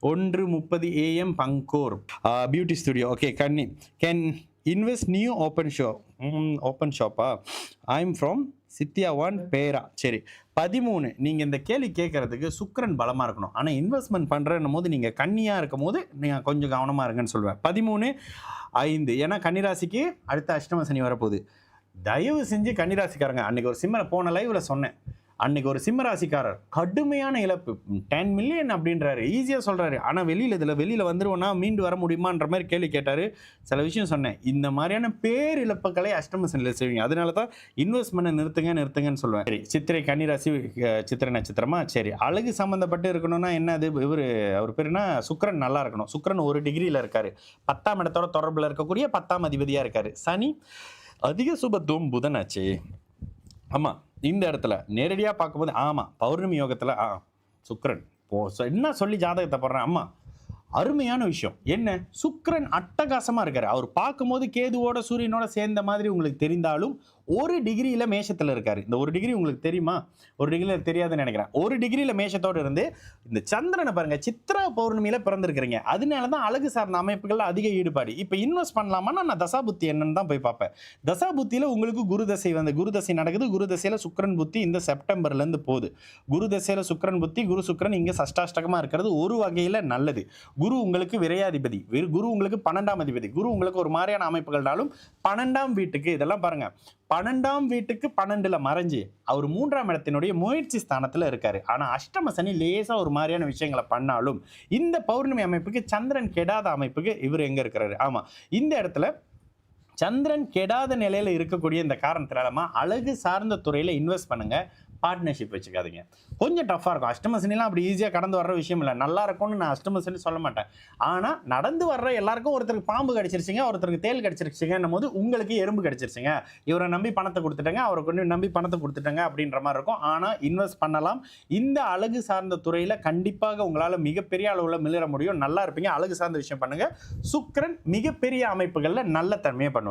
1:30 AM Pangkor beauty studio. Okay கன்னி can invest new open ஷாப்பா? I'm from சித்தியாவான் பேரா. சரி 13 நீங்கள் இந்த கேள்வி கேட்கறதுக்கு சுக்கிரன் பலமாக இருக்கணும். ஆனால் இன்வெஸ்ட்மெண்ட் பண்ணுறன்னும் போது நீங்கள் கன்னியாக இருக்கும் போது நீங்கள் கொஞ்சம் கவனமாக இருங்கன்னு சொல்லுவேன். 13:05 ஏன்னா கன்னிராசிக்கு அடுத்த அஷ்டம சனி வரப்போகுது. தயவு செஞ்சு கன்னிராசிக்காரங்க, அன்றைக்கி ஒரு போன லைவில் சொன்னேன், அன்றைக்கி ஒரு சிம்மராசிக்காரர் கடுமையான இழப்பு 10 மில்லியன் அப்படின்றாரு, ஈஸியாக சொல்கிறாரு. ஆனால் வெளியில் வந்துருவோன்னா மீண்டு வர முடியுமான்ற மாதிரி கேள்வி கேட்டார். சில விஷயம் சொன்னேன், இந்த மாதிரியான பேர் இழப்புகளை அஷ்டம சனியில் செய்வீங்க. அதனால தான் இன்வெஸ்ட்மெண்ட்டை நிறுத்துங்கன்னு சொல்லுவேன். சரி சித்திரை கன்னிராசி சித்திரை நட்சத்திரமா? சரி அழகு சம்மந்தப்பட்டு இருக்கணும்னா என்ன அது? அவர் பேருனா சுக்கிரன் நல்லா இருக்கணும். சுக்கிரன் 1 டிகிரியில் இருக்கார், 10ஆம் இடத்தோட தொடர்பில் இருக்கக்கூடிய 10ஆம் அதிபதியாக இருக்கார். சனி அதிக சுபத்துவம் புதனாச்சே. ஆமாம் இந்த இடத்துல நேரடியாக பார்க்கும்போது ஆமாம் பௌர்ணமி யோகத்தில் சுக்கிரன் என்ன சொல்லி ஜாதகத்தை போடுறேன். ஆமாம் அருமையான விஷயம். என்ன சுக்கிரன் அட்டகாசமாக இருக்கார். அவர் பார்க்கும்போது கேதுவோட சூரியனோட சேர்ந்த மாதிரி உங்களுக்கு தெரிந்தாலும் 1 டிகிரியில் மேஷத்தில் இருக்கார். இந்த 1 டிகிரி உங்களுக்கு தெரியுமா? 1 டிகிரியில் தெரியாதுன்னு நினைக்கிறேன். 1 டிகிரியில் மேஷத்தோடு இருந்து இந்த சந்திரனை பாருங்கள், சித்ரா பௌர்ணமியில் பிறந்திருக்கிறீங்க. அதனால தான் அழகு சார்ந்த அமைப்புகள் அதிக ஈடுபாடு. இப்போ இன்வெஸ்ட் பண்ணலாமான்னா நான் தசாபுத்தி என்னன்னு தான் போய் பார்ப்பேன். தசாபுத்தியில் உங்களுக்கு குரு தசை நடக்குது. குரு தசையில் சுக்கிரன் புத்தி இந்த செப்டம்பர்லேருந்து போகுது. குரு தசையில் சுக்கிரன் புத்தி, சுக்கிரன் இங்கே சஷ்டாஷ்டகமாக இருக்கிறது ஒரு வகையில் நல்லது. குரு உங்களுக்கு விரையாதிபதி, குரு உங்களுக்கு 12ஆம் அதிபதி. குரு உங்களுக்கு ஒரு மாதிரியான அமைப்புகள்னாலும் 12ஆம் வீட்டுக்கு இதெல்லாம் பாருங்க, 12ஆம் வீட்டுக்கு 12ல் மறைஞ்சு அவர் 3ஆம் இடத்தினுடைய முயற்சி ஸ்தானத்தில் இருக்காரு. ஆனால் அஷ்டம சனி லேசாக ஒரு மாதிரியான விஷயங்களை பண்ணாலும் இந்த பௌர்ணமி அமைப்புக்கு சந்திரன் கெடாத அமைப்புக்கு இவர் எங்கே இருக்கிறாரு? ஆமாம் இந்த இடத்துல சந்திரன் கெடாத நிலையில் இருக்கக்கூடிய இந்த காரணத்தினாலமா அழகு சார்ந்த துறையில் இன்வெஸ்ட் பண்ணுங்க. பார்ட்னர்ஷிப் வச்சுக்காதீங்க. கொஞ்சம் டஃப்பாக இருக்கும். அஷ்டம சனிலாம் அப்படி ஈஸியாக கடந்து வர்ற விஷயம் இல்லை. நல்லா இருக்கும்னு நான் அஷ்டம சனி சொல்ல மாட்டேன். ஆனால் நடந்து வர்ற எல்லாருக்கும் ஒருத்தருக்கு பாம்பு கடிச்சிருச்சிங்க, ஒருத்தருக்கு தேல் கடிச்சிருச்சிங்கன்னும் போது உங்களுக்கு எறும்பு கடிச்சிருச்சிங்க, இவரை நம்பி பணத்தை கொடுத்துட்டாங்க, அவரை கொண்டு நம்பி பணத்தை கொடுத்துட்டாங்க அப்படின்ற மாதிரி இருக்கும். ஆனால் இன்வெஸ்ட் பண்ணலாம். இந்த அழகு சார்ந்த துறையில் கண்டிப்பாக உங்களால் மிகப்பெரிய அளவில் மிளிர முடியும். நல்லா இருப்பீங்க. அழகு சார்ந்த விஷயம் பண்ணுங்கள். சுக்கிரன் மிகப்பெரிய அமைப்புகளில் நல்ல தன்மையை பண்ணுவார்.